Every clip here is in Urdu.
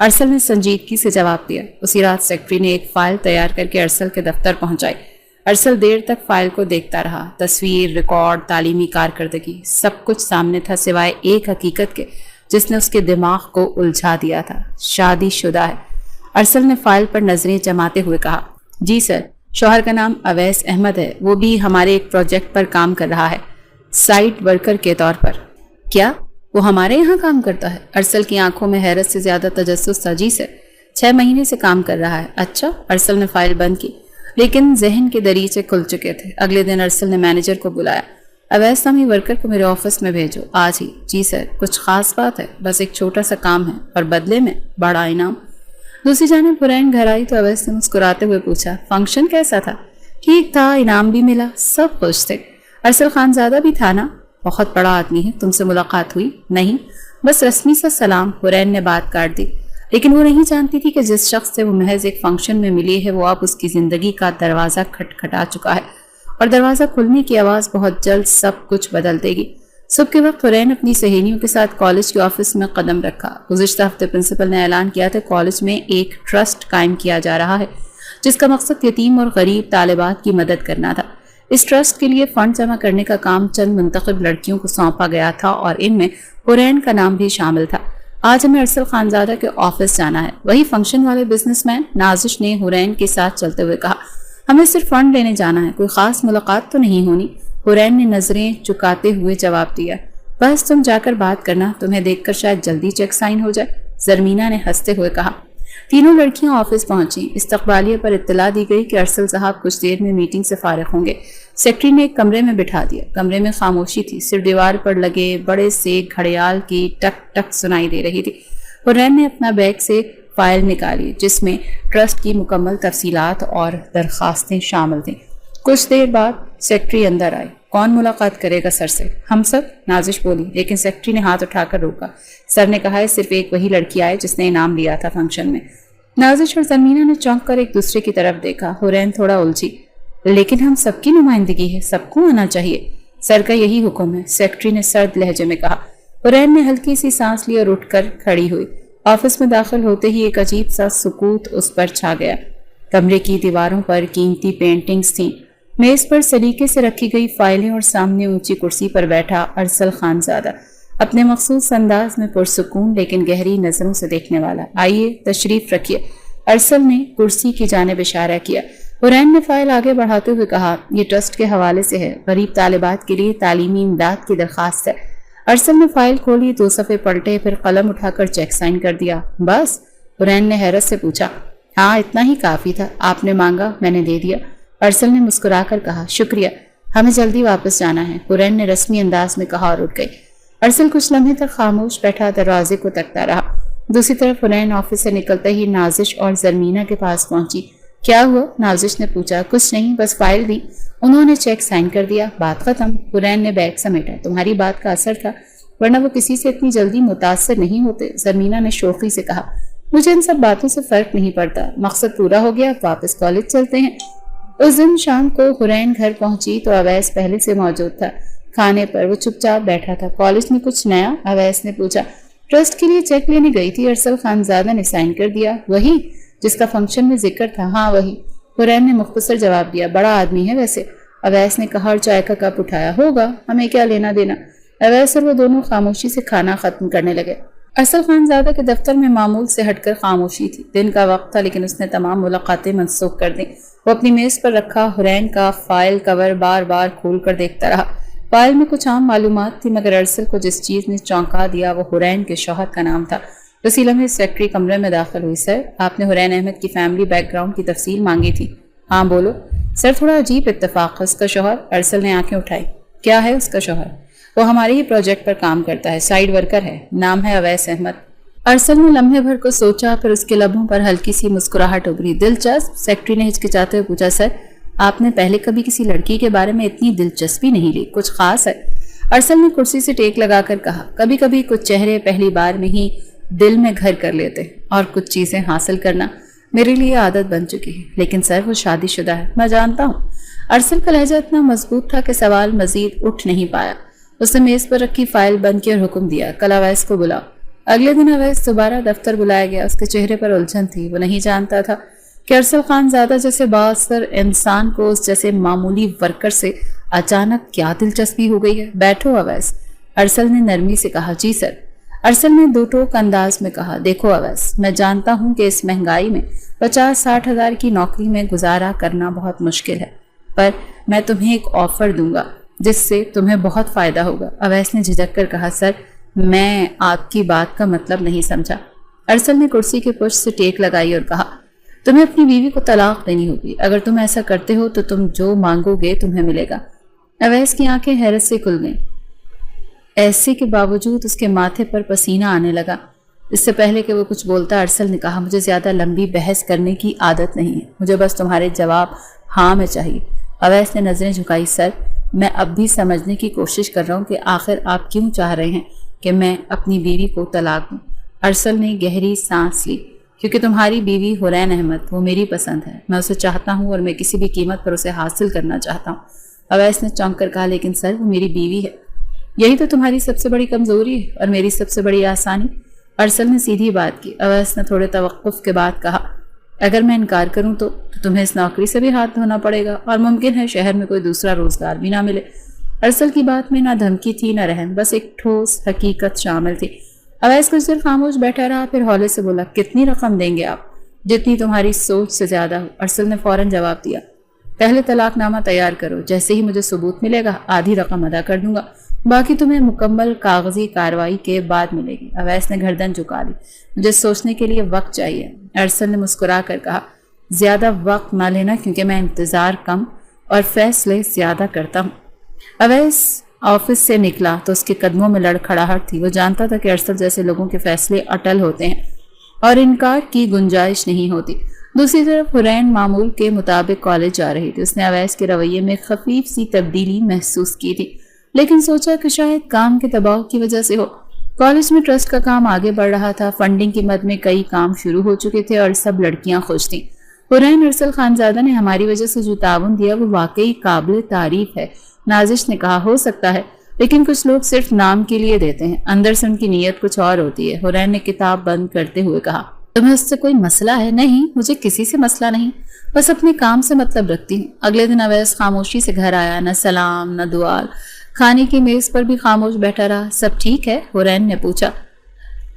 ارسل نے سنجیدگی سے جواب دیا۔ اسی رات سیکرٹری نے ایک فائل تیار کر کے ارسل کے دفتر پہنچائی۔ ارسل دیر تک فائل کو دیکھتا رہا۔ تصویر، ریکارڈ، تعلیمی کارکردگی، سب کچھ سامنے تھا سوائے ایک حقیقت کے جس نے اس کے دماغ کو الجھا دیا تھا۔ شادی شدہ ہے۔ ارسل نے فائل پر نظریں جماتے ہوئے کہا، جی سر، شوہر کا نام اویس احمد ہے، وہ بھی ہمارے ایک پروجیکٹ پر کام کر رہا ہے، سائٹ ورکر کے طور پر۔ کیا وہ ہمارے یہاں کام کرتا ہے؟ ارسل کی آنکھوں میں حیرت سے زیادہ تجسس تھا۔ جی سر، 6 مہینے سے کام کر رہا ہے۔ اچھا، ارسل نے فائل بند کی، لیکن ذہن کے دریچے کھل چکے تھے۔ اگلے دن ارسل نے مینیجر کو بلایا۔ اویس نامی ورکر کو میرے آفس میں بھیجو، آج ہی۔ جی سر، کچھ خاص بات ہے؟ بس ایک چھوٹا سا کام ہے اور بدلے میں بڑا انعام۔ دوسری جانب حرین گھر آئی تو اویس نے مسکراتے ہوئے پوچھا، فنکشن کیسا تھا؟ ٹھیک تھا، انعام بھی ملا، سب خوش تھے۔ ارسل خان زادہ بھی تھا نا؟ بہت بڑا آدمی ہے، تم سے ملاقات ہوئی؟ نہیں، بس رسمی سا سلام۔ حرین نے بات کاٹ دی، لیکن وہ نہیں جانتی تھی کہ جس شخص سے وہ محض ایک فنکشن میں ملی ہے وہ اب اس کی زندگی کا دروازہ کھٹکھٹا چکا ہے، اور دروازہ کھلنے کی آواز بہت جلد سب کچھ بدل دے گی۔ صبح کے وقت حرین اپنی سہیلیوں کے ساتھ کالج کے آفس میں قدم رکھا۔ گزشتہ ہفتے پرنسپل نے اعلان کیا تھا کالج میں ایک ٹرسٹ قائم کیا جا رہا ہے جس کا مقصد یتیم اور غریب طالبات کی مدد کرنا تھا۔ اس ٹرسٹ کے لیے فنڈ جمع کرنے کا کام چند منتخب لڑکیوں کو سونپا گیا تھا اور ان میں حرین کا نام بھی شامل تھا۔ آج ہمیں ارسل خانزادہ کے آفس جانا ہے۔ وہی فنکشن والے بزنس مین نازش نے حرین کے ساتھ چلتے ہوئے کہا، ہمیں صرف فنڈ لینے جانا ہے، کوئی خاص ملاقات تو نہیں ہونی؟ حرین نے نظریں چکاتے ہوئے جواب دیا، بس تم جا کر بات کرنا، تمہیں دیکھ کر شاید جلدی چیک سائن ہو جائے۔ زرمینہ نے ہنستے ہوئے کہا۔ تینوں لڑکیاں آفس پہنچیں۔ استقبالیہ پر اطلاع دی گئی کہ ارسل صاحب کچھ دیر میں میٹنگ سے فارغ ہوں گے۔ سیکرٹری نے ایک کمرے میں بٹھا دیا۔ کمرے میں خاموشی تھی، صرف دیوار پر لگے بڑے سے گھڑیال کی ٹک ٹک سنائی دے رہی تھی۔ حرین نے اپنا بیگ سے فائل نکالی جس میں ٹرسٹ کی مکمل تفصیلات اور درخواستیں شامل تھیں۔ کچھ دیر بعد سیکرٹری اندر آئی۔ کون ملاقات کرے گا سر سے؟ ہم سب، نازش بولی، لیکن سیکرٹری نے ہاتھ اٹھا کر روکا۔ سر نے کہا ہے صرف ایک وہی لڑکی آئے جس نے انعام لیا تھا فنکشن میں۔ نازش اور زرمینہ نے چونک کر ایک دوسرے کی طرف دیکھا۔ حرین تھوڑا الجھی، لیکن ہم سب کی نمائندگی ہے، سب کو آنا چاہیے۔ سر کا یہی حکم ہے، سیکرٹری نے سرد لہجے میں کہا۔ حرین نے ہلکی سی سانس لی اور اٹھ کر کھڑی ہوئی۔ آفس میں داخل ہوتے ہی ایک عجیب سا سکوت اس پر چھا گیا۔ کمرے کی دیواروں پر قیمتی پینٹنگز تھیں، میز پر سلیقے سے رکھی گئی فائلیں اور سامنے اونچی کرسی پر بیٹھا ارسل خانزادہ، اپنے مخصوص انداز میں پرسکون لیکن گہری نظروں سے دیکھنے والا۔ آئیے تشریف رکھیے۔ ارسل نے کرسی کی جانب اشارہ کیا۔ حرین نے فائل آگے بڑھاتے ہوئے کہا، یہ ٹرسٹ کے حوالے سے ہے، غریب طالبات کے لیے تعلیمی امداد کی درخواست ہے۔ ارسل نے فائل کھولی، 2 صفحے پلٹے، پھر قلم اٹھا کر چیک سائن کر دیا۔ بس؟ حرین نے حیرت سے پوچھا۔ ہاں، اتنا ہی کافی تھا، آپ نے مانگا، میں نے دے دیا۔ ارسل نے مسکرا کر کہا، شکریہ، ہمیں جلدی واپس جانا ہے۔ حرین نے رسمی انداز میں کہا اور اٹھ گئی۔ ارسل کچھ لمحے تک خاموش بیٹھا دروازے کو تکتا رہا۔ دوسری طرف حرین آفس سے نکلتے ہی نازش اور زرمینہ کے پاس پہنچی۔ کیا ہوا؟ نازش نے پوچھا۔ کچھ نہیں، بس فائل دی، انہوں نے چیک سائن کر دیا، بات ختم۔ حرین نے بیگ سمیٹا۔ تمہاری بات کا اثر تھا، ورنہ وہ کسی سے اتنی جلدی متاثر نہیں ہوتے۔ زرمینہ نے شوخی سے کہا، مجھے ان سب باتوں سے فرق نہیں پڑتا، مقصد پورا ہو گیا، واپس کالج چلتے ہیں۔ اس دن شام کو حرین گھر پہنچی تو اویس پہلے سے موجود تھا۔ کھانے پر وہ چپ چاپ بیٹھا تھا۔ کالج میں کچھ نیا؟ اویس نے پوچھا۔ ٹرسٹ کے لیے چیک لینے گئی تھی، ارسل خانزادہ نے سائن کر دیا۔ وہی جس کا فنکشن میں ذکر تھا؟ ہاں وہی، حرین نے مختصر جواب دیا۔ بڑا آدمی ہے ویسے، اویس نے کہا اور چائے کا کپ اٹھایا۔ ہوگا، ہمیں کیا لینا دینا۔ اویس اور وہ دونوں خاموشی سے کھانا ختم کرنے لگے۔ ارسل خانزادہ کے دفتر میں معمول سے ہٹ کر خاموشی تھی۔ دن کا وقت تھا لیکن اس نے تمام ملاقاتیں منسوخ کر دیں۔ وہ اپنی میز پر رکھا حرین کا فائل کور بار بار کھول کر دیکھتا رہا۔ فائل میں کچھ عام معلومات تھی، مگر ارسل کو جس چیز نے چونکا دیا وہ حرین کے شوہر کا نام تھا۔ اسی لمحے سیکرٹری کمرے میں داخل ہوئی۔ سر، آپ نے حرین احمد کی فیملی بیک گراؤنڈ کی تفصیل مانگی تھی۔ ہاں بولو۔ سر، تھوڑا عجیب اتفاق ہے، اس کا شوہر؟ ارسل نے آنکھیں اٹھائی۔ کیا ہے اس کا شوہر؟ وہ ہمارے ہی پروجیکٹ پر کام کرتا ہے، سائٹ ورکر ہے، نام ہے اویس احمد۔ ارسل نے لمحے بھر کو سوچا، پھر اس کے لبوں پر ہلکی سی مسکراہٹ ابھری۔ دلچسپ؟ سیکرٹری نے ہچکچاتے ہوئے پوچھا۔ سر، آپ نے پہلے کبھی کسی لڑکی کے بارے میں اتنی دلچسپی نہیں لی، کچھ خاص ہے؟ ارسل نے کرسی سے ٹیک لگا کر کہا، کبھی کبھی کچھ چہرے پہلی بار میں ہی دل میں گھر کر لیتے، اور کچھ چیزیں حاصل کرنا میرے لیے عادت بن چکی ہے۔ لیکن سر، وہ شادی شدہ ہے، میں جانتا ہوں۔ ارسل کا لہجہ اتنا مضبوط تھا کہ سوال مزید اٹھ نہیں پایا۔ اس نے میز پر رکھی فائل بند کی اور حکم دیا، کل اویس کو بلاؤ۔ اگلے دن اویس دوبارہ دفتر بلایا گیا. اس کے چہرے پر الجھن تھی. وہ نہیں جانتا تھا کہ ارسل خان زادہ جیسے بااثر انسان کو اس جیسے معمولی ورکر سے اچانک کیا دلچسپی ہو گئی ہے. بیٹھو اویس، ارسل نے نرمی سے کہا. جی سر. ارسل نے دو ٹوک انداز میں کہا. دیکھو اویس، میں جانتا ہوں کہ اس مہنگائی میں 50-60 ہزار کی نوکری میں گزارا کرنا بہت مشکل ہے، پر میں تمہیں ایک آفر دوں گا جس سے تمہیں بہت فائدہ ہوگا. اویس نے جھجک کر کہا. سر، میں آپ کی بات کا مطلب نہیں سمجھا. ارسل نے کرسی کے پشت سے ٹیک لگائی اور کہا. تمہیں اپنی بیوی کو طلاق دینی ہوگی. اگر تم ایسا کرتے ہو تو تم جو مانگو گے تمہیں ملے گا. اویس کی آنکھیں حیرت سے کھل گئیں. ایسے کے باوجود اس کے ماتھے پر پسینہ آنے لگا. اس سے پہلے کہ وہ کچھ بولتا ارسل نے کہا. مجھے زیادہ لمبی بحث کرنے کی عادت نہیں ہے، مجھے بس تمہارے جواب ہاں میں چاہیے. اویس نے نظریں جھکائی. سر، میں اب بھی سمجھنے کی کوشش کر رہا ہوں کہ آخر آپ کیوں چاہ رہے ہیں کہ میں اپنی بیوی کو طلاق دوں. ارسل نے گہری سانس لی. کیونکہ تمہاری بیوی حورین احمد، وہ میری پسند ہے، میں اسے چاہتا ہوں اور میں کسی بھی قیمت پر اسے حاصل کرنا چاہتا ہوں. اویس نے چونک کر کہا. لیکن سر، وہ میری بیوی ہے. یہی تو تمہاری سب سے بڑی کمزوری ہے اور میری سب سے بڑی آسانی. ارسل نے سیدھی بات کی. اویس نے تھوڑے توقف کے بعد کہا. اگر میں انکار کروں تو تمہیں اس نوکری سے بھی ہاتھ دھونا پڑے گا اور ممکن ہے شہر میں کوئی دوسرا روزگار بھی نہ ملے. ارسل کی بات میں نہ دھمکی تھی نہ رحم، بس ایک ٹھوس حقیقت شامل تھی. اویس کچھ دیر خاموش بیٹھا رہا، پھر ہولے سے بولا. کتنی رقم دیں گے آپ؟ جتنی تمہاری سوچ سے زیادہ ہو. ارسل نے فوراً جواب دیا. پہلے طلاق نامہ تیار کرو، جیسے ہی مجھے ثبوت ملے گا آدھی رقم ادا کر دوں گا، باقی تمہیں مکمل کاغذی کارروائی کے بعد ملے گی. اویس نے گردن جھکا لی. مجھے سوچنے کے لیے وقت چاہیے. ارسل نے مسکرا کر کہا. زیادہ وقت نہ لینا کیونکہ میں انتظار کم اور فیصلے زیادہ کرتا ہوں. اویس آفس سے نکلا تو اس کے قدموں میں لڑکھڑاہٹ تھی. وہ جانتا تھا کہ ارسل جیسے لوگوں کے فیصلے اٹل ہوتے ہیں اور انکار کی گنجائش نہیں ہوتی. دوسری طرف حورین معمول کے مطابق کالج جا رہی تھی. اس نے اویس کے رویے میں خفیف سی تبدیلی محسوس کی تھی، لیکن سوچا کہ شاید کام کے دباؤ کی وجہ سے ہو. کالج میں ٹرسٹ کا کام آگے بڑھ رہا تھا. فنڈنگ کی مد میں کئی کام شروع ہو چکے تھے اور سب لڑکیاں خوش تھیں. حورین ارسل خانزادہ نے ہماری وجہ سے جو تعاون دیا وہ واقعی قابل تعریف ہے. نازش نے کہا. ہو سکتا ہے، لیکن کچھ لوگ صرف نام کے لیے دیتے ہیں، اندر سے ان کی نیت کچھ اور ہوتی ہے. حورین نے کتاب بند کرتے ہوئے کہا. تمہیں اس سے کوئی مسئلہ ہے؟ نہیں، مجھے کسی سے مسئلہ نہیں، بس اپنے کام سے مطلب رکھتی ہوں. اگلے دن اویس خاموشی سے گھر آیا. نہ سلام نہ دعا. کھانے کی میز پر بھی خاموش بیٹھا رہا. سب ٹھیک ہے؟ حورین نے پوچھا.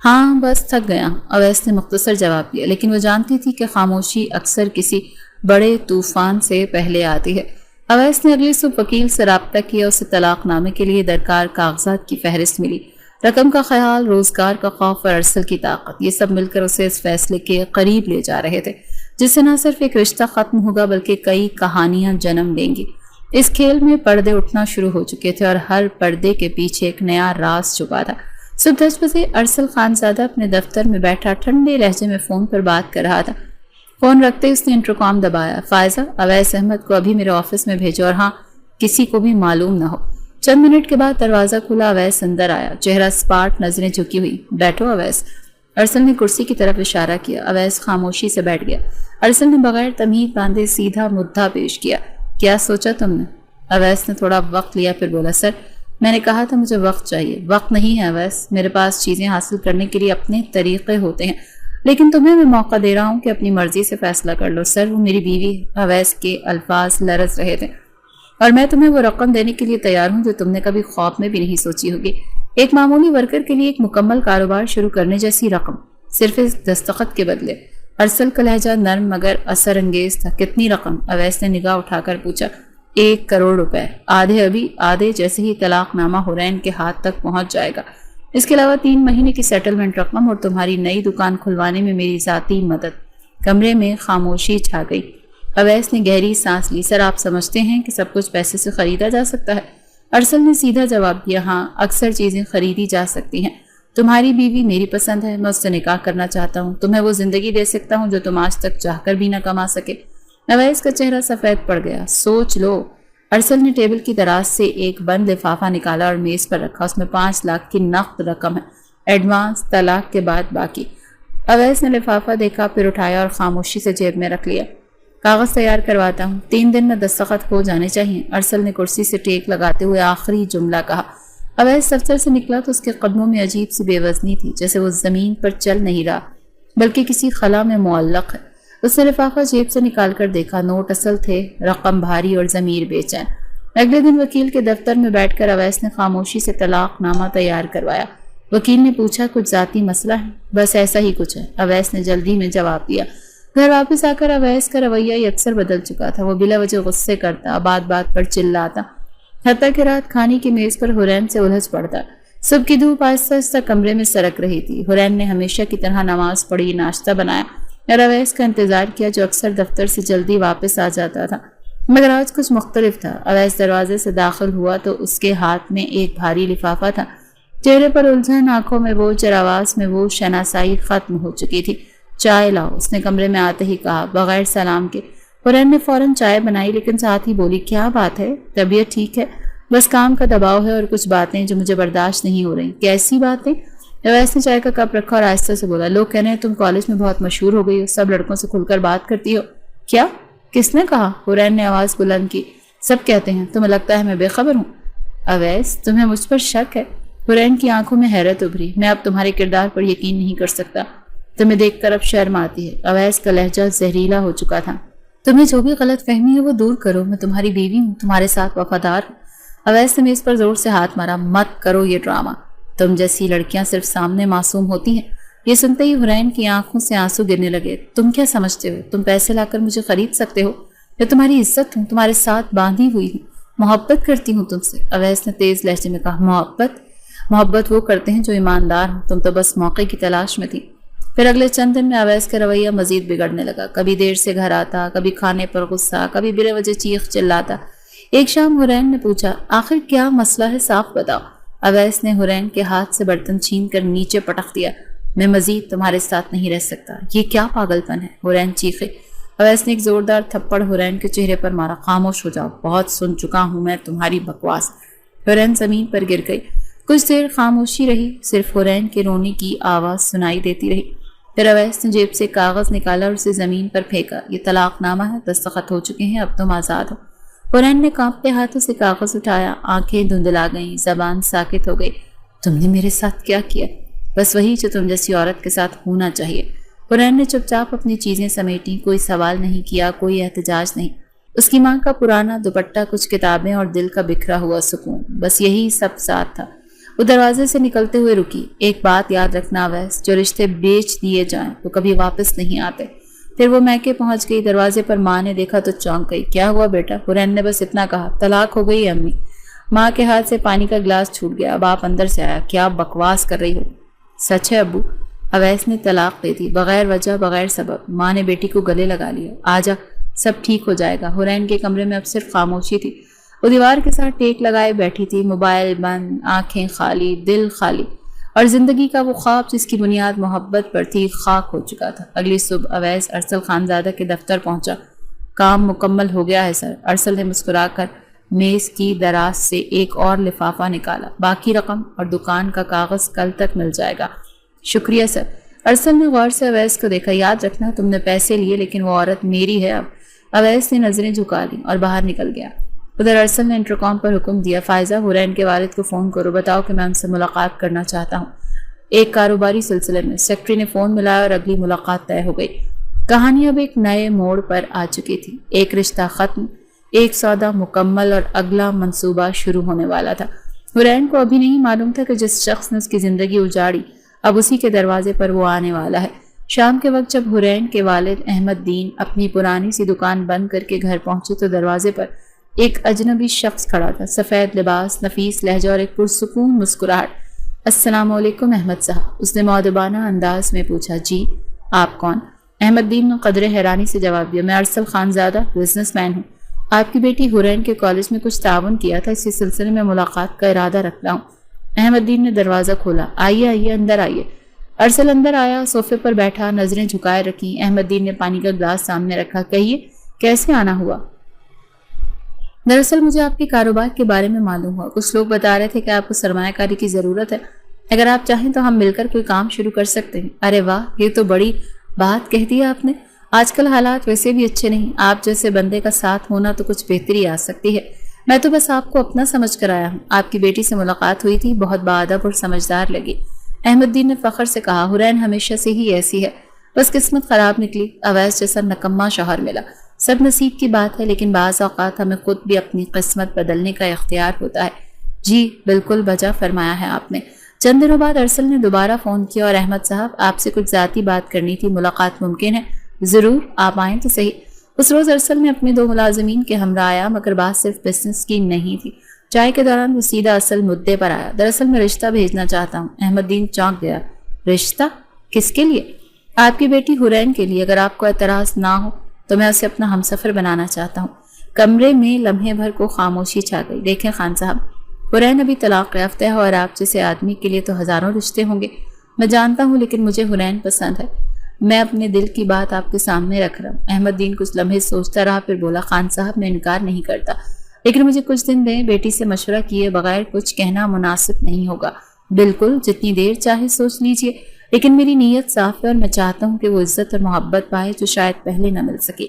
ہاں، بس تھک گیا، اویس نے مختصر جواب دیا. لیکن وہ جانتی تھی کہ خاموشی اکثر کسی بڑے طوفان سے پہلے آتی ہے. اویس نے اگلی صبح وکیل سے رابطہ کیا. اسے طلاق نامے کے لیے درکار کاغذات کی فہرست ملی. رقم کا خیال، روزگار کا خوف اور ارسل کی طاقت، یہ سب مل کر اسے اس فیصلے کے قریب لے جا رہے تھے جس سے نہ صرف ایک رشتہ ختم ہوگا بلکہ کئی کہانیاں جنم لیں گی. اس کھیل میں پردے اٹھنا شروع ہو چکے تھے اور ہر پردے کے پیچھے ایک نیا راز چھپا تھا. صبح 10 بجے ارسل خانزادہ اپنے دفتر میں بیٹھا ٹھنڈے لہجے میں فون پر بات کر رہا تھا. فون رکھتے اس نے انٹرکام دبایا. فائزہ، اویس احمد کو ابھی میرے آفس میں بھیجو اور ہاں، کسی کو بھی معلوم نہ ہو. چند منٹ کے بعد دروازہ کھلا. اویس اندر آیا، چہرہ سپاٹ، نظریں جھکی ہوئی. بیٹھو اویس. ارسل نے کرسی کی طرف اشارہ کیا. اویس خاموشی سے بیٹھ گیا. ارسل نے بغیر تمہید باندھے سیدھا مدعا پیش کیا. کیا سوچا تم نے؟ اویس نے تھوڑا وقت لیا، پھر بولا. سر، میں نے کہا تھا مجھے وقت چاہیے. وقت نہیں ہے اویس، میرے پاس چیزیں حاصل کرنے کے لیے اپنے طریقے ہوتے ہیں، لیکن تمہیں میں موقع دے رہا ہوں کہ اپنی مرضی سے فیصلہ کر لو. سر، وہ میری بیوی ہے. اویس کے الفاظ لرز رہے تھے. اور میں تمہیں وہ رقم دینے کے لیے تیار ہوں جو تم نے کبھی خواب میں بھی نہیں سوچی ہوگی. ایک معمولی ورکر کے لیے ایک مکمل کاروبار شروع کرنے جیسی رقم، صرف اس دستخط کے بدلے. ارسل کا لہجہ نرم مگر اثر انگیز تھا. کتنی رقم؟ اویس نے نگاہ اٹھا کر پوچھا. 1 کروڑ روپے. آدھے ابھی، آدھے جیسے ہی طلاق نامہ حورین کے ہاتھ تک پہنچ جائے گا. اس کے علاوہ 3 مہینے کی سیٹلمنٹ رقم اور تمہاری نئی دکان کھلوانے میں میری ذاتی مدد. کمرے میں خاموشی چھا گئی. اویس نے گہری سانس لی. سر، آپ سمجھتے ہیں کہ سب کچھ پیسے سے خریدا جا سکتا ہے؟ ارسل نے سیدھا جواب دیا. ہاں، اکثر چیزیں خریدی جا سکتی ہیں. تمہاری بیوی میری پسند ہے، میں اس سے نکاح کرنا چاہتا ہوں. تمہیں وہ زندگی دے سکتا ہوں جو تم آج تک چاہ کر بھی نہ کما سکے. اویس کا چہرہ سفید پڑ گیا. سوچ لو. ارسل نے ٹیبل کی دراز سے ایک بند لفافہ نکالا اور میز پر رکھا. اس میں 5 لاکھ کی نقد رقم ہے، ایڈوانس، طلاق کے بعد باقی. اویس نے لفافہ دیکھا، پھر اٹھایا اور خاموشی سے جیب میں رکھ لیا. کاغذ تیار کرواتا ہوں، 3 دن میں دستخط ہو جانے چاہیے. ارسل نے کرسی سے ٹیک لگاتے ہوئے آخری جملہ کہا. اویس دفتر سے نکلا تو اس کے قدموں میں عجیب سی بے وزنی تھی، جیسے وہ زمین پر چل نہیں رہا بلکہ کسی خلا میں معلق ہے۔ اس نے لفافہ جیب سے نکال کر دیکھا، نوٹ اصل تھے، رقم بھاری اور ضمیر بے چین۔ اگلے دن وکیل کے دفتر میں بیٹھ کر اویس نے خاموشی سے طلاق نامہ تیار کروایا۔ وکیل نے پوچھا، کچھ ذاتی مسئلہ ہے؟ بس ایسا ہی کچھ ہے، اویس نے جلدی میں جواب دیا۔ گھر واپس آ کر اویس کا رویہ یکسر بدل چکا تھا۔ وہ بلا وجہ غصے کرتا، بات بات پر چلاتا، حتیٰ کہ رات کھانے کی میز پر حرین سے الجھ پڑتا۔ صبح کی دھوپ آہستہ آہستہ کمرے میں سرک رہی تھی۔ حرین نے ہمیشہ کی طرح نماز پڑھی، ناشتہ بنایا اور اویس کا انتظار کیا، جو اکثر دفتر سے جلدی واپس آ جاتا تھا۔ مگر آج کچھ مختلف تھا۔ اویس دروازے سے داخل ہوا تو اس کے ہاتھ میں ایک بھاری لفافہ تھا۔ چہرے پر الجھن، آنکھوں میں بوجھ اور آواز میں وہ شناسائی ختم ہو چکی تھی۔ چائے لاؤ، اس نے کمرے میں آتے ہی کہا، بغیر سلام کے۔ حرین نے فوراً چائے بنائی، لیکن ساتھ ہی بولی، کیا بات ہے؟ طبیعت ٹھیک ہے؟ بس کام کا دباؤ ہے اور کچھ باتیں جو مجھے برداشت نہیں ہو رہی۔ کیسی باتیں؟ اویس نے چائے کا کپ رکھا اور آہستہ سے بولا، لوگ کہہ رہے ہیں تم کالج میں بہت مشہور ہو گئی ہو، سب لڑکوں سے کھل کر بات کرتی ہو۔ کیا؟ کس نے کہا؟ حرین نے آواز بلند کی۔ سب کہتے ہیں، تمہیں لگتا ہے میں بے خبر ہوں؟ اویس، تمہیں مجھ پر شک ہے؟ حرین کی آنکھوں میں حیرت ابھری۔ میں اب تمہارے کردار پر یقین نہیں کر سکتا۔ تمہیں دیکھ کر اب شرم آتی ہے۔ اویس کا لہجہ زہریلا ہو چکا تھا۔ تمہیں جو بھی غلط فہمی ہے وہ دور کرو، میں تمہاری بیوی ہوں، تمہارے ساتھ وفادار ہوں۔ اویس نے میز پر زور سے ہاتھ مارا، مت کرو یہ ڈرامہ، تم جیسی لڑکیاں صرف سامنے معصوم ہوتی ہیں۔ یہ سنتے ہی حرین کی آنکھوں سے آنسو گرنے لگے۔ تم کیا سمجھتے ہو؟ تم پیسے لا کر مجھے خرید سکتے ہو؟ میں تمہاری عزت ہوں، تمہارے ساتھ باندھی ہوئی ہوں، محبت کرتی ہوں تم سے۔ اویس نے تیز لہجے میں کہا، محبت وہ کرتے ہیں جو ایماندار ہوں، تم تو بس موقع کی تلاش میں تھی۔ پھر اگلے چند دن میں اویس کا رویہ مزید بگڑنے لگا۔ کبھی دیر سے گھر آتا، کبھی کھانے پر غصہ، کبھی بلا وجہ چیخ چلاتا۔ ایک شام حرین نے پوچھا، آخر کیا مسئلہ ہے، صاف بتاؤ۔ اویس نے حرین کے ہاتھ سے برتن چھین کر نیچے پٹک دیا۔ میں مزید تمہارے ساتھ نہیں رہ سکتا۔ یہ کیا پاگل پن ہے؟ حرین چیخے۔ اویس نے ایک زوردار تھپڑ حرین کے چہرے پر مارا۔ خاموش ہو جاؤ، بہت سن چکا ہوں میں تمہاری بکواس۔ حرین زمین پر گر گئی۔ کچھ دیر خاموشی رہی، صرف حرین کے رونے کی آواز سنائی دیتی رہی۔ پھر اویس نے جیب سے کاغذ نکالا اور اسے زمین پر پھینکا۔ یہ طلاق نامہ ہے، دستخط ہو چکے ہیں، اب تم آزاد ہو۔ حرین نے کانپتے ہاتھوں سے کاغذ اٹھایا، آنکھیں دھندلا گئیں، زبان ساکت ہو گئی۔ تم نے میرے ساتھ کیا کیا؟ بس وہی جو تم جیسی عورت کے ساتھ ہونا چاہیے۔ حرین نے چپ چاپ اپنی چیزیں سمیٹیں، کوئی سوال نہیں کیا، کوئی احتجاج نہیں۔ اس کی ماں کا پرانا دوپٹہ، کچھ کتابیں اور دل کا بکھرا ہوا سکون، بس یہی سب ساتھ تھا۔ وہ دروازے سے نکلتے ہوئے رکی۔ ایک بات یاد رکھنا اویس، جو رشتے بیچ دیے جائیں تو کبھی واپس نہیں آتے۔ پھر وہ میکے پہنچ گئی۔ دروازے پر ماں نے دیکھا تو چونک گئی۔ کیا ہوا بیٹا؟ حرین نے بس اتنا کہا، طلاق ہو گئی امی۔ ماں کے ہاتھ سے پانی کا گلاس چھوٹ گیا۔ اب آپ اندر سے آیا، کیا بکواس کر رہی ہو؟ سچ ہے ابو، اویس نے طلاق دے دی، بغیر وجہ، بغیر سبب۔ ماں نے بیٹی کو گلے لگا لیا۔ آجا، سب ٹھیک ہو جائے گا۔ حرین کے کمرے میں اب صرف خاموشی تھی۔ وہ دیوار کے ساتھ ٹیک لگائے بیٹھی تھی، موبائل بند، آنکھیں خالی، دل خالی، اور زندگی کا وہ خواب جس کی بنیاد محبت پر تھی خاک ہو چکا تھا۔ اگلی صبح اویس ارسل خانزادہ کے دفتر پہنچا۔ کام مکمل ہو گیا ہے سر، ارسل نے مسکرا کر میز کی دراز سے ایک اور لفافہ نکالا۔ باقی رقم اور دکان کا کاغذ کل تک مل جائے گا۔ شکریہ سر۔ ارسل نے غور سے اویس کو دیکھا۔ یاد رکھنا تم نے پیسے لیے، لیکن وہ عورت میری ہے اب۔ اویس نے نظریں جھکا لیں اور باہر نکل گیا۔ ادھر ارسل نے انٹرکام پر حکم دیا، فائزہ، حرین کے والد کو فون کرو، بتاؤ کہ میں ان سے ملاقات کرنا چاہتا ہوں، ایک کاروباری سلسلے میں۔ سیکرٹری نے فون ملایا اور اگلی ملاقات طے ہو گئی۔ کہانی اب ایک نئے موڑ پر آ چکی تھی۔ ایک رشتہ ختم، ایک سودا مکمل، اور اگلا منصوبہ شروع ہونے والا تھا۔ حرین کو ابھی نہیں معلوم تھا کہ جس شخص نے اس کی زندگی اجاڑی اب اسی کے دروازے پر وہ آنے والا ہے۔ شام کے وقت جب حرین کے والد احمد دین اپنی پرانی سی دکان بند کر کے گھر پہنچے تو دروازے پر ایک اجنبی شخص کھڑا تھا، سفید لباس، نفیس لہجہ اور ایک پرسکون مسکراہٹ۔ السلام علیکم احمد صاحب، اس نے مؤدبانہ انداز میں پوچھا۔ جی، آپ کون؟ احمد دین نے قدرے حیرانی سے جواب دیا، میں ارسل خانزادہ، بزنس مین ہوں۔ آپ کی بیٹی حرین کے کالج میں کچھ تعاون کیا تھا، اسی سلسلے میں ملاقات کا ارادہ رکھتا ہوں۔ احمد دین نے دروازہ کھولا۔ آئیے آئیے، اندر آئیے۔ ارسل اندر آیا، صوفے پر بیٹھا، نظریں جھکائے رکھی۔ احمد دین نے پانی کا گلاس سامنے رکھا۔ کہیے، کیسے آنا ہوا؟ دراصل مجھے آپ کے کاروبار کے بارے میں معلوم ہوا، کچھ لوگ بتا رہے تھے کہ آپ کو سرمایہ کاری کی ضرورت ہے، اگر آپ چاہیں تو ہم مل کر کوئی کام شروع کر سکتے ہیں۔ ارے واہ، یہ تو بڑی بات کہہ دی آپ نے۔ آج کل حالات ویسے بھی اچھے نہیں، آپ جیسے بندے کا ساتھ ہونا تو کچھ بہتری آ سکتی ہے۔ میں تو بس آپ کو اپنا سمجھ کر آیا ہوں. آپ کی بیٹی سے ملاقات ہوئی تھی, بہت باادب اور سمجھدار لگی. احمد الدین نے فخر سے کہا, حرین ہمیشہ سے ہی ایسی ہے, بس قسمت خراب نکلی. اویس جیسا نکما شوہر ملا. سب نصیب کی بات ہے, لیکن بعض اوقات ہمیں خود بھی اپنی قسمت بدلنے کا اختیار ہوتا ہے. جی بالکل بجا فرمایا ہے آپ نے. چند دنوں بعد ارسل نے دوبارہ فون کیا اور احمد صاحب آپ سے کچھ ذاتی بات کرنی تھی, ملاقات ممکن ہے؟ ضرور, آپ آئیں تو صحیح. اس روز ارسل نے اپنے 2 ملازمین کے ہمراہ آیا, مگر بات صرف بزنس کی نہیں تھی. چائے کے دوران وہ سیدھا اصل مدعے پر آیا. دراصل میں رشتہ بھیجنا چاہتا ہوں. احمد الدین چونک گیا. رشتہ؟ کس کے لیے؟ آپ کی بیٹی حرین کے لیے. اگر آپ کو اعتراض نہ ہو تو میں اسے اپنا ہمسفر بنانا چاہتا ہوں. کمرے میں لمحے بھر کو خاموشی چھا گئی. دیکھیں خان صاحب, حرین ابھی طلاق یافتہ ہے اور آپ جیسے آدمی کے لیے تو ہزاروں رشتے ہوں گے. میں جانتا ہوں, لیکن مجھے حرین پسند ہے. میں اپنے دل کی بات آپ کے سامنے رکھ رہا ہوں. احمد الدین کچھ لمحے سوچتا رہا, پھر بولا, خان صاحب میں انکار نہیں کرتا, لیکن مجھے کچھ دن دیں. بیٹی سے مشورہ کیے بغیر کچھ کہنا مناسب نہیں ہوگا. بالکل, جتنی دیر چاہے سوچ لیجئے, لیکن میری نیت صاف ہے اور میں چاہتا ہوں کہ وہ عزت اور محبت پائے جو شاید پہلے نہ مل سکی.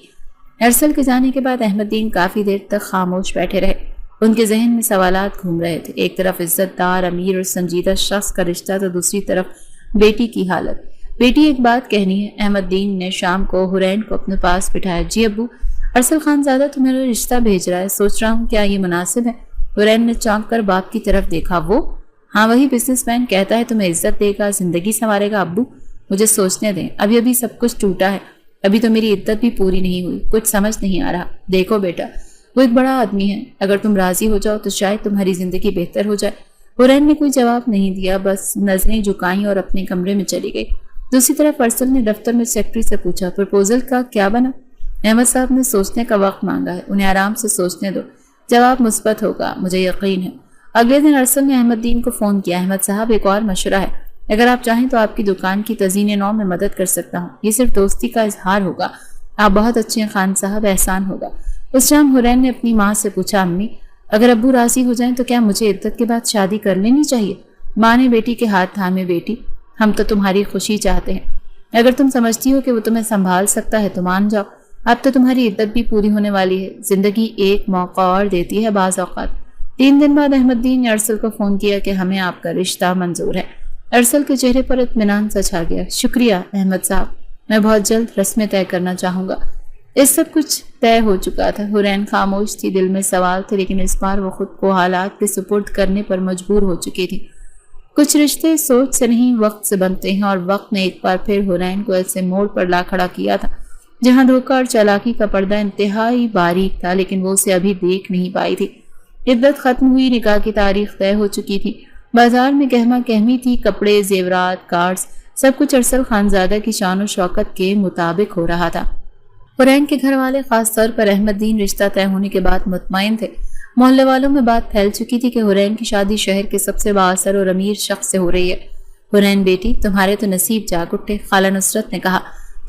ارسل کے جانے کے بعد احمد الدین کافی دیر تک خاموش بیٹھے رہے. ان کے ذہن میں سوالات گھوم رہے تھے. ایک طرف عزت دار, امیر اور سنجیدہ شخص کا رشتہ, تو دوسری طرف بیٹی کی حالت. بیٹی ایک بات کہنی ہے. احمد الدین نے شام کو حرین کو اپنے پاس بٹھایا. جی ابو, ارسل خان زادہ تمہارا رشتہ بھیج رہا ہے, سوچ رہا ہوں کیا یہ مناسب ہے؟ حرین نے چونک کر باپ کی طرف دیکھا. وہ؟ ہاں وہی بزنس مین, کہتا ہے تمہیں عزت دے گا, زندگی سنوارے گا. ابو مجھے سوچنے دیں, ابھی سب کچھ ٹوٹا ہے, ابھی تو میری عدت بھی پوری نہیں ہوئی, کچھ سمجھ نہیں آ رہا. دیکھو بیٹا, وہ ایک بڑا آدمی ہے, اگر تم راضی ہو جاؤ تو شاید تمہاری زندگی بہتر ہو جائے. حرین نے کوئی جواب نہیں دیا, بس نظریں جھکائیں اور اپنے کمرے میں چلی گئی. دوسری طرف ارسل نے دفتر میں سیکرٹری سے پوچھا, پرپوزل کا کیا بنا؟ احمد صاحب نے سوچنے کا وقت مانگا ہے, انہیں آرام سے سوچنے دو, جواب مثبت ہوگا, مجھے یقین ہے. اگلے دن ارسل نے احمد الدین کو فون کیا. احمد صاحب ایک اور مشورہ ہے, اگر آپ چاہیں تو آپ کی دکان کی تزئین نو میں مدد کر سکتا ہوں. یہ صرف دوستی کا اظہار ہوگا. آپ بہت اچھے ہیں خان صاحب, احسان ہوگا. اس شام حرین نے اپنی ماں سے پوچھا, امی اگر ابو راضی ہو جائیں تو کیا مجھے عدت کے بعد شادی کر لینی چاہیے؟ ماں نے بیٹی کے ہاتھ تھامے. بیٹی ہم تو تمہاری خوشی چاہتے ہیں, اگر تم سمجھتی ہو کہ وہ تمہیں سنبھال سکتا ہے تو مان جاؤ. اب تو تمہاری عدت بھی پوری ہونے والی ہے, زندگی ایک موقع اور دیتی ہے بعض اوقات. 3 دن بعد احمد الدین نے ارسل کو فون کیا کہ ہمیں آپ کا رشتہ منظور ہے. ارسل کے چہرے پر اطمینان سا چھا گیا. شکریہ احمد صاحب, میں بہت جلد رسمیں طے کرنا چاہوں گا. اس سب کچھ طے ہو چکا تھا. حرین خاموش تھی, دل میں سوال تھے, لیکن اس بار وہ خود کو حالات کے سپرد کرنے پر مجبور ہو چکی تھی. کچھ رشتے سوچ سے نہیں وقت سے بنتے ہیں, اور وقت نے ایک بار پھر حرین کو ایسے موڑ پر لا کھڑا کیا تھا جہاں دھوکہ اور چالاکی کا پردہ انتہائی باریک تھا, لیکن وہ اسے ابھی دیکھ نہیں پائی تھی. عدت ختم ہوئی, نکاح کی تاریخ طے ہو چکی تھی, بازار میں گہما گہمی تھی, کپڑے, زیورات, کارڈز, سب کچھ ارسل خانزادہ کی شان و شوکت کے مطابق ہو رہا تھا. حرین کے گھر والے, خاص طور پر احمد الدین, رشتہ طے ہونے کے بعد مطمئن تھے. محلے والوں میں بات پھیل چکی تھی کہ حرین کی شادی شہر کے سب سے بااثر اور امیر شخص سے ہو رہی ہے. حرین بیٹی, تمہارے تو نصیب جاگ اٹھے, خالہ نصرت نے کہا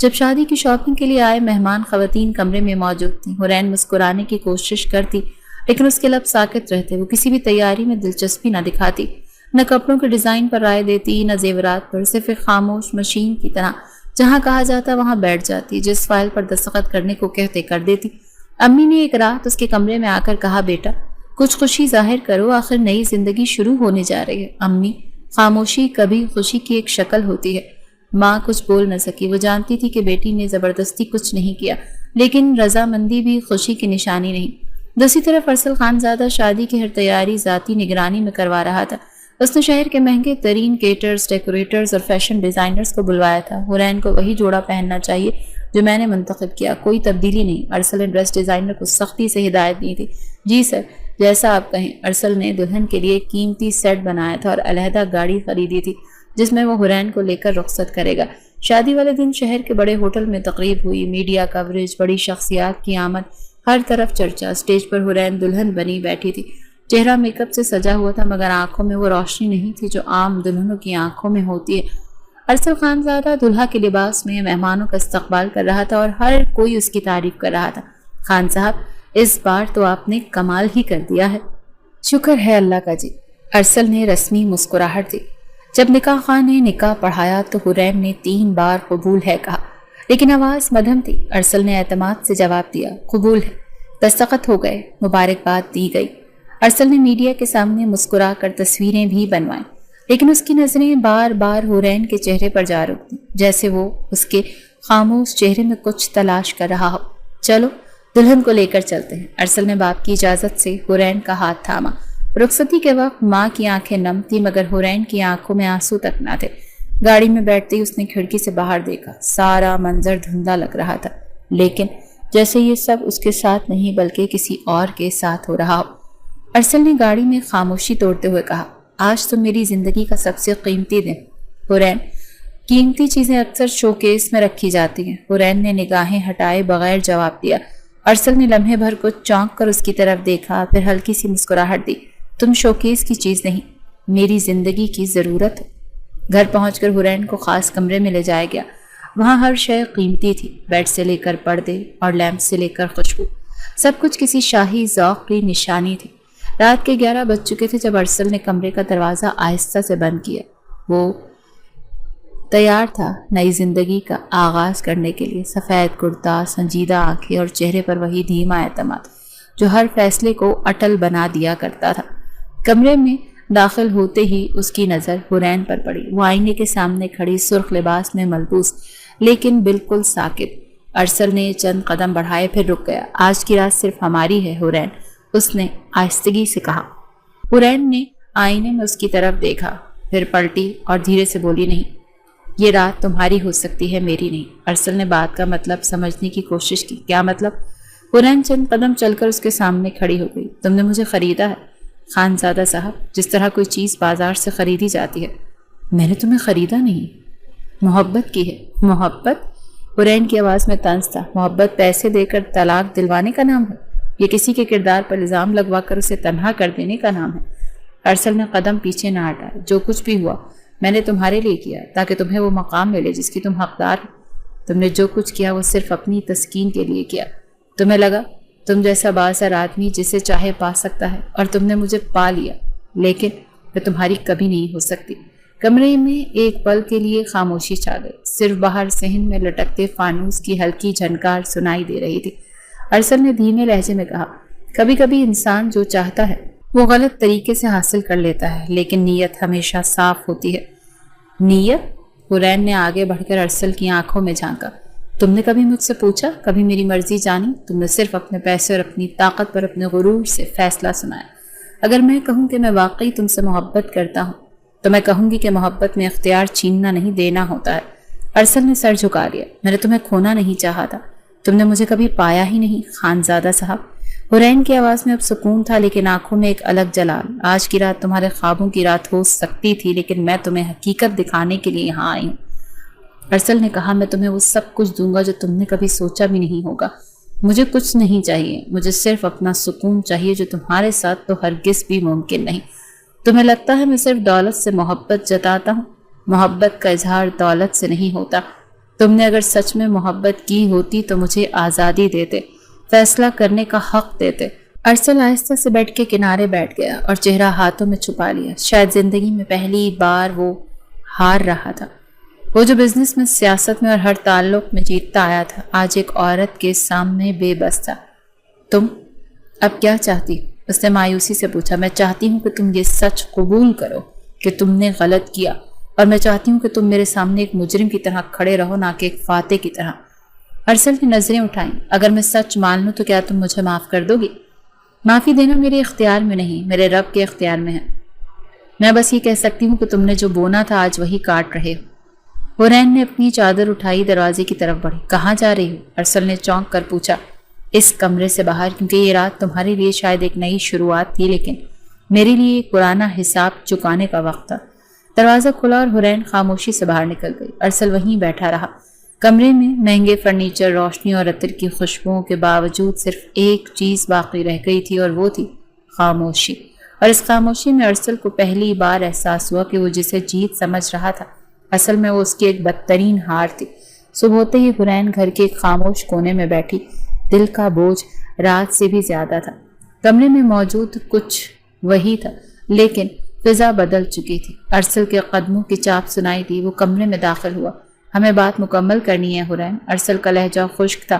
جب شادی کی شاپنگ کے لیے آئے مہمان خواتین کمرے میں موجود تھیں. حرین مسکرانے کی کوشش کرتی, لیکن اس کے لب ساکت رہتے. وہ کسی بھی تیاری میں دلچسپی نہ دکھاتی, نہ کپڑوں کے ڈیزائن پر رائے دیتی, نہ زیورات پر, صرف ایک خاموش مشین کی طرح جہاں کہا جاتا وہاں بیٹھ جاتی, جس فائل پر دستخط کرنے کو کہتے کر دیتی. امی نے ایک رات اس کے کمرے میں آ کر کہا, بیٹا کچھ خوشی ظاہر کرو, آخر نئی زندگی شروع ہونے جا رہی ہے. امی, خاموشی کبھی خوشی کی ایک شکل ہوتی ہے. ماں کچھ بول نہ سکی. وہ جانتی تھی کہ بیٹی نے زبردستی کچھ نہیں کیا, لیکن رضامندی بھی خوشی کی نشانی نہیں. دوسری طرف ارسل خانزادہ شادی کی ہر تیاری ذاتی نگرانی میں کروا رہا تھا. اس نے شہر کے مہنگے ترین کیٹرز, ڈیکوریٹرز اور فیشن ڈیزائنرز کو بلوایا تھا. حرین کو وہی جوڑا پہننا چاہیے جو میں نے منتخب کیا, کوئی تبدیلی نہیں. ارسل نے ڈریس ڈیزائنر کو سختی سے ہدایت دی تھی. جی سر, جیسا آپ کہیں. ارسل نے دلہن کے لیے ایک قیمتی سیٹ بنایا تھا اور علیحدہ گاڑی خریدی تھی جس میں وہ حرین کو لے کر رخصت کرے گا. شادی والے دن شہر کے بڑے ہوٹل میں تقریب ہوئی. میڈیا کوریج, بڑی شخصیات کی آمد, ہر طرف چرچا. اسٹیج پر حرین دلہن بنی بیٹھی تھی. چہرہ میک اپ سے سجا ہوا تھا, مگر آنکھوں میں وہ روشنی نہیں تھی جو عام دلہنوں کی آنکھوں میں ہوتی ہے. ارسل خانزادہ دلہا کے لباس میں مہمانوں کا استقبال کر رہا تھا اور ہر کوئی اس کی تعریف کر رہا تھا. خان صاحب, اس بار تو آپ نے کمال ہی کر دیا ہے. شکر ہے اللہ کا جی. ارسل نے رسمی مسکراہٹ دی. جب نکاح خان نے نکاح پڑھایا تو حرین نے 3 بار قبول ہے کہا, لیکن آواز مدھم تھی. ارسل نے اعتماد سے جواب دیا, قبول ہے. دستخط ہو گئے، مبارکباد دی گئی۔ ارسل نے میڈیا کے سامنے مسکرا کر تصویریں بھی بنوائیں، لیکن اس کی نظریں بار بار حورین کے چہرے پر جا رکیں، جیسے وہ اس کے خاموش چہرے میں کچھ تلاش کر رہا ہو۔ چلو دلہن کو لے کر چلتے ہیں۔ ارسل نے باپ کی اجازت سے حورین کا ہاتھ تھاما۔ رخصتی کے وقت ماں کی آنکھیں نم تھی، مگر حورین کی آنکھوں میں آنسو تک نہ تھے۔ گاڑی میں بیٹھتے ہی اس نے کھڑکی سے باہر دیکھا، سارا منظر دھندلا لگ رہا تھا، لیکن جیسے یہ سب اس کے ساتھ نہیں بلکہ کسی اور کے ساتھ ہو رہا ہو۔ ارسل نے گاڑی میں خاموشی توڑتے ہوئے کہا، آج تو میری زندگی کا سب سے قیمتی دن۔ حورین، قیمتی چیزیں اکثر شوکیس میں رکھی جاتی ہیں۔ حورین نے نگاہیں ہٹائے بغیر جواب دیا۔ ارسل نے لمحے بھر کو چونک کر اس کی طرف دیکھا، پھر ہلکی سی مسکراہٹ دی۔ تم شوکیس کی چیز نہیں، میری زندگی کی ضرورت ہے۔ گھر پہنچ کر حورین کو خاص کمرے میں لے جایا گیا۔ وہاں ہر شے قیمتی تھی، بیڈ سے لے کر پردے اور لیمپ سے لے کر خوشبو، سب کچھ کسی شاہی ذوق کی نشانی تھی۔ رات کے 11 بج چکے تھے جب ارسل نے کمرے کا دروازہ آہستہ سے بند کیا۔ وہ تیار تھا نئی زندگی کا آغاز کرنے کے لیے، سفید کرتا، سنجیدہ آنکھیں اور چہرے پر وہی دھیما اعتماد جو ہر فیصلے کو اٹل بنا دیا کرتا تھا۔ کمرے میں داخل ہوتے ہی اس کی نظر حورین پر پڑی۔ وہ آئینے کے سامنے کھڑی، سرخ لباس میں ملبوس لیکن بالکل ساکت۔ ارسل نے چند قدم بڑھائے پھر رک گیا۔ آج کی رات صرف ہماری ہے حورین، اس نے آہستگی سے کہا۔ حورین نے آئینے میں اس کی طرف دیکھا، پھر پلٹی اور دھیرے سے بولی، نہیں، یہ رات تمہاری ہو سکتی ہے، میری نہیں۔ ارسل نے بات کا مطلب سمجھنے کی کوشش کی۔ کیا مطلب؟ حورین چند قدم چل کر اس کے سامنے کھڑی ہو گئی۔ تم نے مجھے خریدا ہے خانزادہ صاحب، جس طرح کوئی چیز بازار سے خریدی جاتی ہے۔ میں نے تمہیں خریدا نہیں، محبت کی ہے۔ محبت؟ حورین کی آواز میں طنز تھا۔ محبت پیسے دے کر طلاق دلوانے کا نام ہے؟ یہ کسی کے کردار پر الزام لگوا کر اسے تنہا کر دینے کا نام ہے۔ ارسل نے قدم پیچھے نہ ہٹایا۔ جو کچھ بھی ہوا میں نے تمہارے لیے کیا، تاکہ تمہیں وہ مقام ملے جس کی تم حقدار ہو۔ تم نے جو کچھ کیا وہ صرف اپنی تسکین کے لیے کیا۔ تمہیں لگا تم جیسا بااثر آدمی جسے چاہے پا سکتا ہے، اور تم نے مجھے پا لیا، لیکن میں تمہاری کبھی نہیں ہو سکتی۔ کمرے میں ایک پل کے لیے خاموشی چھا گئی، صرف باہر صحن میں لٹکتے فانوس کی ہلکی جھنکار سنائی دے رہی تھی۔ ارسل نے دھیمے لہجے میں کہا، کبھی کبھی انسان جو چاہتا ہے وہ غلط طریقے سے حاصل کر لیتا ہے، لیکن نیت ہمیشہ صاف ہوتی ہے۔ نیت؟ حورین نے آگے بڑھ کر ارسل کی آنکھوں میں جھانکا۔ تم نے کبھی مجھ سے پوچھا، کبھی میری مرضی جانی؟ تم نے صرف اپنے پیسے اور اپنی طاقت پر اپنے غرور سے فیصلہ سنایا۔ اگر میں کہوں کہ میں واقعی تم سے محبت کرتا ہوں تو میں کہوں گی کہ محبت میں اختیار چھیننا نہیں، دینا ہوتا ہے۔ ارسل نے سر جھکا لیا۔ میں نے تمہیں کھونا نہیں چاہا تھا، تم نے مجھے کبھی پایا ہی نہیں خانزادہ صاحب۔ حورین کی آواز میں اب سکون تھا، لیکن آنکھوں میں ایک الگ جلال۔ آج کی رات تمہارے خوابوں کی رات ہو سکتی تھی، لیکن میں تمہیں حقیقت دکھانے کے لیے یہاں آئی ہوں۔ ارسل نے کہا، میں تمہیں وہ سب کچھ دوں گا جو تم نے کبھی سوچا بھی نہیں ہوگا۔ مجھے کچھ نہیں چاہیے، مجھے صرف اپنا سکون چاہیے، جو تمہارے ساتھ تو ہرگز بھی ممکن نہیں۔ تمہیں لگتا ہے میں صرف دولت سے محبت جتاتا ہوں؟ محبت کا اظہار دولت سے نہیں ہوتا۔ تم نے اگر سچ میں محبت کی ہوتی تو مجھے آزادی دیتے، فیصلہ کرنے کا حق دیتے۔ ارسل آہستہ سے بیٹھ کے کنارے بیٹھ گیا اور چہرہ ہاتھوں میں چھپا لیا۔ شاید زندگی میں پہلی بار وہ ہار رہا تھا۔ وہ جو بزنس میں، سیاست میں اور ہر تعلق میں جیتتا آیا تھا، آج ایک عورت کے سامنے بے بس تھا۔ تم اب کیا چاہتی؟ اس نے مایوسی سے پوچھا۔ میں چاہتی ہوں کہ تم یہ سچ قبول کرو کہ تم نے غلط کیا، اور میں چاہتی ہوں کہ تم میرے سامنے ایک مجرم کی طرح کھڑے رہو، نہ کہ ایک فاتح کی طرح۔ ارسل نے نظریں اٹھائیں۔ اگر میں سچ مان لوں تو کیا تم مجھے معاف کر دو گی؟ معافی دینا میرے اختیار میں نہیں، میرے رب کے اختیار میں ہے۔ میں بس یہ کہہ سکتی ہوں کہ تم نے جو بونا تھا آج وہی کاٹ رہے ہو۔ حورین نے اپنی چادر اٹھائی، دروازے کی طرف بڑھی۔ کہاں جا رہی ہو؟ ارسل نے چونک کر پوچھا۔ اس کمرے سے باہر، کیونکہ یہ رات تمہارے لیے شاید ایک نئی شروعات تھی، لیکن میرے لیے ایک پرانا حساب چکانے کا وقت تھا۔ دروازہ کھلا اور حورین خاموشی سے باہر نکل گئی۔ ارسل وہیں بیٹھا رہا۔ کمرے میں مہنگے فرنیچر، روشنی اور عطر کی خوشبوؤں کے باوجود صرف ایک چیز باقی رہ گئی تھی، اور وہ تھی خاموشی۔ اور اس خاموشی میں ارسل کو پہلی بار احساس ہوا کہ وہ جسے جیت سمجھ رہا تھا، اصل میں وہ اس کی ایک بدترین ہار تھی۔ صبح ہوتے ہی حورین گھر کے ایک خاموش کونے میں بیٹھی۔ دل کا بوجھ رات سے بھی زیادہ تھا۔ کمرے میں موجود کچھ وہی تھا، لیکن فضا بدل چکی تھی۔ ارسل کے قدموں کی چاپ سنائی دی۔ وہ کمرے میں داخل ہوا۔ ہمیں بات مکمل کرنی ہے حورین۔ ارسل کا لہجہ خشک تھا،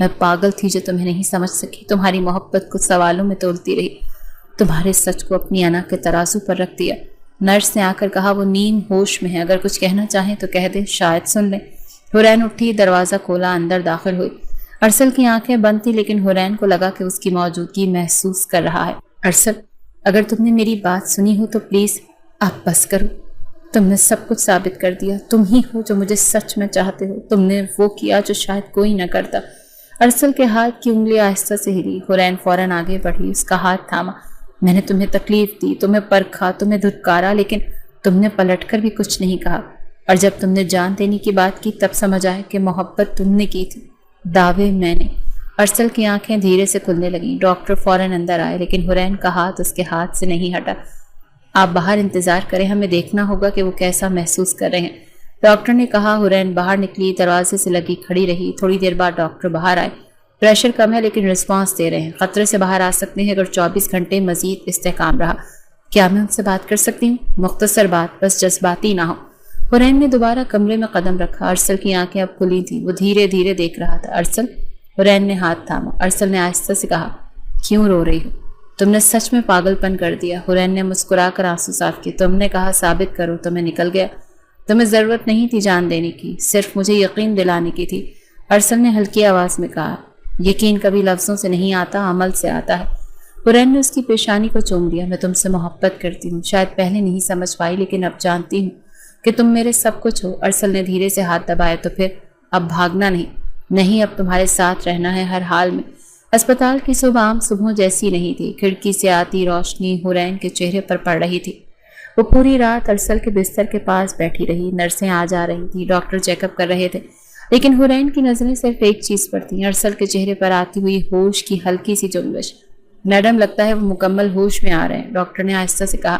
میں پاگل تھی جو تمہیں نہیں سمجھ سکی، تمہاری محبت کو سوالوں میں تولتی رہی، تمہارے سچ کو اپنی انا کے ترازو پر رکھ دیا۔ نرس نے آ کر کہا وہ نیم ہوش میں ہے، اگر کچھ کہنا چاہیں تو کہہ دیں، شاید سن لیں۔ حرین اٹھی، دروازہ کھولا، اندر داخل ہوئی۔ ارسل کی آنکھیں بند تھی لیکن حرین کو لگا کہ اس کی موجودگی محسوس کر رہا ہے۔ ارسل، اگر تم نے میری بات سنی ہو تو پلیز آپ بس کرو، تم نے سب کچھ ثابت کر دیا، تم ہی ہو جو مجھے سچ میں چاہتے ہو، تم نے وہ کیا جو شاید کوئی نہ کرتا۔ ارسل کے ہاتھ کی انگلی آہستہ سے ہلی، حرین فوراً آگے بڑھی، اس کا ہاتھ تھاما۔ میں نے تمہیں تکلیف دی، تمہیں پرکھا، تمہیں دھتکارا، لیکن تم نے پلٹ کر بھی کچھ نہیں کہا، اور جب تم نے جان دینے کی بات کی تب سمجھ آئے کہ محبت تم نے کی تھی، دعوے میں نے۔ ارسل کی آنکھیں دھیرے سے کھلنے لگیں۔ ڈاکٹر فوراً اندر آئے لیکن حرین کا ہاتھ اس کے ہاتھ سے نہیں ہٹا۔ آپ باہر انتظار کریں، ہمیں دیکھنا ہوگا کہ وہ کیسا محسوس کر رہے ہیں، ڈاکٹر نے کہا۔ حرین باہر نکلی، دروازے سے لگی کھڑی رہی۔ تھوڑی دیر بعد ڈاکٹر باہر آئے۔ پریشر کم ہے لیکن رسپانس دے رہے ہیں، خطرے سے باہر آ سکتے ہیں اگر 24 گھنٹے مزید استحکام رہا۔ کیا میں ان سے بات کر سکتی ہوں؟ مختصر بات، بس جذباتی نہ ہو۔ حرین نے دوبارہ کمرے میں قدم رکھا۔ ارسل کی آنکھیں اب کھلی تھیں، وہ دھیرے دھیرے دیکھ رہا تھا۔ ارسل، حرین نے ہاتھ تھاما۔ ارسل نے آہستہ سے کہا، کیوں رو رہی ہو؟ تم نے سچ میں پاگل پن کر دیا۔ حرین نے مسکرا کر آنسو صاف کیے۔ تم نے کہا ثابت کرو، تمہیں نکل گیا۔ تمہیں ضرورت نہیں تھی جان دینے کی، صرف مجھے یقین دلانے کی تھی۔ ارسل نے ہلکی آواز میں کہا، یقین کبھی لفظوں سے نہیں آتا، عمل سے آتا ہے۔ حرین نے اس کی پیشانی کو چوم لیا۔ میں تم سے محبت کرتی ہوں، شاید پہلے نہیں سمجھ پائی لیکن اب جانتی ہوں کہ تم میرے سب کچھ ہو۔ ارسل نے دھیرے سے ہاتھ دبایا۔ تو پھر اب بھاگنا نہیں، اب تمہارے ساتھ رہنا ہے ہر حال میں۔ اسپتال کی صبح عام صبحوں جیسی نہیں تھی۔ کھڑکی سے آتی روشنی حرین کے چہرے پر پڑ رہی تھی۔ وہ پوری رات ارسل کے بستر کے پاس بیٹھی رہی۔ نرسیں آ جا رہی تھیں، ڈاکٹر چیک اپ کر رہے تھے، لیکن حرین کی نظریں صرف ایک چیز پر تھیں، ارسل کے چہرے پر آتی ہوئی ہوش کی ہلکی سی جنبش۔ میڈم، لگتا ہے وہ مکمل ہوش میں آ رہے ہیں، ڈاکٹر نے آہستہ سے کہا۔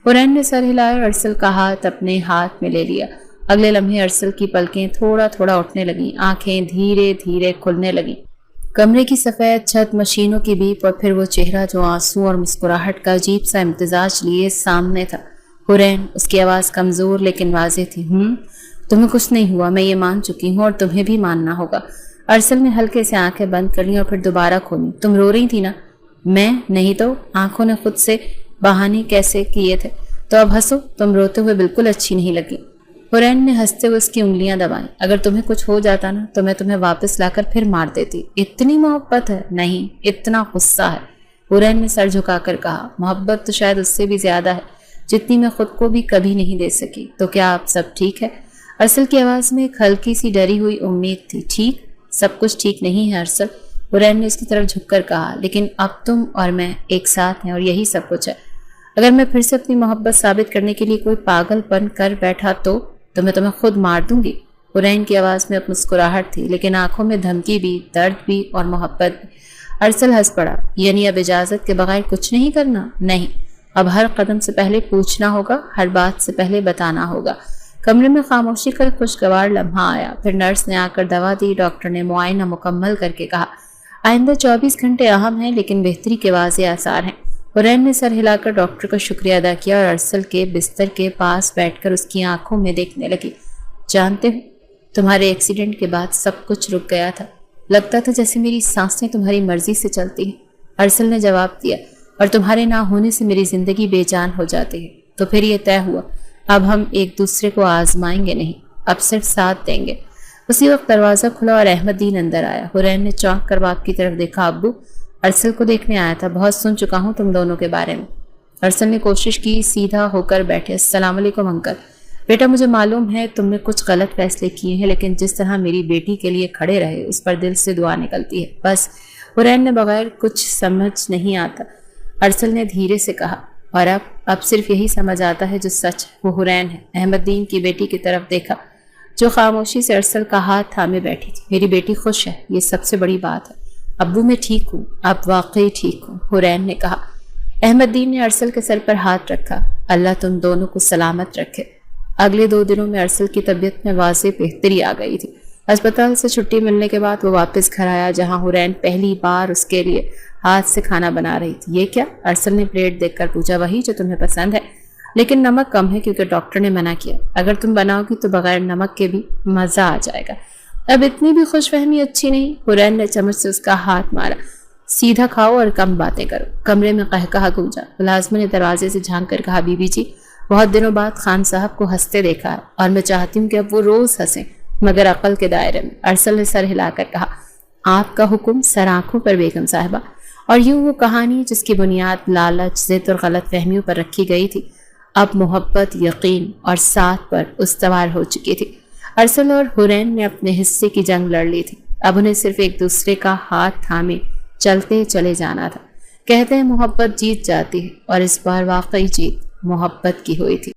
حرین نے سر ہلایا اور ارسل کا ہاتھ اپنے ہاتھ میں لے لیا۔ اگلے لمحے ارسل کی پلکیں تھوڑا تھوڑا اٹھنے لگیں، آنکھیں دھیرے دھیرے کھلنے لگیں۔ کمرے کی سفید چھت، مشینوں کی بیپ اور پھر وہ چہرہ جو آنسو اور مسکراہٹ کا عجیب سا امتزاج لیے سامنے تھا۔ حرین، اس کی آواز کمزور لیکن واضح تھی، تمہیں کچھ نہیں ہوا، میں یہ مان چکی ہوں اور تمہیں بھی ماننا ہوگا۔ ارسل نے ہلکے سے آنکھیں بند کر لیں اور پھر دوبارہ کھولیں۔ تم رو رہی تھی نا؟ میں نہیں تو؟ آنکھوں نے خود سے بہانے کیسے کیے تھے؟ تو اب ہنسو، تم روتے ہوئے بالکل اچھی نہیں لگی۔ حرین نے ہنستے ہوئے اس کی انگلیاں دبائیں۔ اگر تمہیں کچھ ہو جاتا نا تو میں تمہیں واپس لا کر پھر مار دیتی۔ اتنی محبت ہے؟ نہیں، اتنا غصہ ہے، حرین نے سر جھکا کر کہا۔ محبت تو شاید اس سے بھی زیادہ ہے جتنی میں خود کو بھی کبھی نہیں دے سکی۔ تو کیا آپ سب ٹھیک ہے؟ ارسل کی آواز میں ایک ہلکی سی ڈری ہوئی امید تھی۔ ٹھیک؟ سب کچھ ٹھیک نہیں ہے ارسل، حرین نے اس کی طرف جھک کر کہا، لیکن اب تم اور میں ایک ساتھ ہیں اور یہی سب کچھ ہے۔ اگر میں پھر سے اپنی محبت ثابت کرنے کے لیے کوئی پاگل پن کر بیٹھا تو میں تمہیں خود مار دوں گی۔ حرین کی آواز میں اب مسکراہٹ تھی لیکن آنکھوں میں دھمکی بھی، درد بھی اور محبت بھی۔ ارسل ہنس پڑا، یعنی اب اجازت کے بغیر کچھ نہیں کرنا؟ نہیں، اب ہر قدم سے پہلے پوچھنا ہوگا، ہر بات سے پہلے بتانا ہوگا۔ کمرے میں خاموشی کا خوشگوار لمحہ آیا، پھر نرس نے آ کر دوا دی۔ ڈاکٹر نے معائنہ مکمل کر کے کہا، آئندہ 24 گھنٹے اہم ہیں لیکن بہتری کے واضح آثار ہیں۔ حرین نے سر ہلا کر ڈاکٹر کا شکریہ ادا کیا اور ارسل کے بستر کے پاس بیٹھ کر اس کی آنکھوں میں دیکھنے لگی۔ جانتے ہو، تمہارے ایکسیڈنٹ کے بعد سب کچھ رک گیا تھا، لگتا تھا جیسے میری سانسیں تمہاری مرضی سے چلتی ہیں۔ ارسل نے جواب دیا، اور تمہارے نہ ہونے سے میری زندگی بے جان ہو جاتی ہے۔ تو پھر یہ طے ہوا، اب ہم ایک دوسرے کو آزمائیں گے نہیں، اب صرف ساتھ دیں گے۔ اسی وقت دروازہ کھلا اور احمد دین اندر آیا۔ حرین نے چونک کر باپ کی طرف دیکھا۔ ابو، ارسل کو دیکھنے آیا تھا، بہت سن چکا ہوں تم دونوں کے بارے میں۔ ارسل نے کوشش کی سیدھا ہو کر بیٹھے۔ السلام علیکم انکل۔ بیٹا، مجھے معلوم ہے تم نے کچھ غلط فیصلے کیے ہیں لیکن جس طرح میری بیٹی کے لیے کھڑے رہے اس پر دل سے دعا نکلتی ہے۔ بس، حرین نے بغیر کچھ سمجھ نہیں آتا ارسل نے دھیرے سے کہا، اور اب صرف یہی سمجھ آتا ہے جو سچ ہے، وہ حرین ہے۔ احمد دین کی بیٹی کی طرف دیکھا جو خاموشی سے ارسل کا ہاتھ تھامے بیٹھی تھی۔ میری بیٹی خوش ہے، یہ سب سے بڑی بات ہے۔ ابو، میں ٹھیک ہوں، اب واقعی ٹھیک ہوں، حرین نے کہا۔ احمد دین نے ارسل کے سر پر ہاتھ رکھا۔ اللہ تم دونوں کو سلامت رکھے۔ اگلے 2 دنوں میں ارسل کی طبیعت میں واضح بہتری آ گئی تھی۔ اسپتال سے چھٹی ملنے کے بعد وہ واپس گھر آیا جہاں حرین پہلی بار اس کے لیے ہاتھ سے کھانا بنا رہی تھی۔ یہ کیا؟ ارسل نے پلیٹ دیکھ کر پوچھا۔ وہی جو تمہیں پسند ہے، لیکن نمک کم ہے کیونکہ ڈاکٹر نے منع کیا۔ اگر تم بناؤ گی تو بغیر نمک کے بھی مزہ آ جائے گا۔ اب اتنی بھی خوش فہمی اچھی نہیں۔ حرین نے چمچ سے اس کا ہاتھ مارا۔ سیدھا کھاؤ اور کم باتیں کرو۔ کمرے میں قہقہا گونجا۔ ملازمہ نے دروازے سے جھانک کر کہا، بی بی جی بہت دنوں بعد خان صاحب کو ہنستے دیکھا ہے اور میں چاہتی ہوں کہ اب وہ روز ہنسیں، مگر عقل کے دائرے میں۔ ارسل نے سر ہلا کر کہا، آپ کا حکم سر آنکھوں پر بیگم صاحبہ۔ اور یوں وہ کہانی جس کی بنیاد لالچ، ضد اور غلط فہمیوں پر رکھی گئی تھی، اب محبت، یقین اور ساتھ پر استوار ہو چکی تھی۔ ارسل اور حرین نے اپنے حصے کی جنگ لڑ لی تھی۔ اب انہیں صرف ایک دوسرے کا ہاتھ تھامے چلتے چلے جانا تھا۔ کہتے ہیں محبت جیت جاتی ہے، اور اس بار واقعی جیت محبت کی ہوئی تھی۔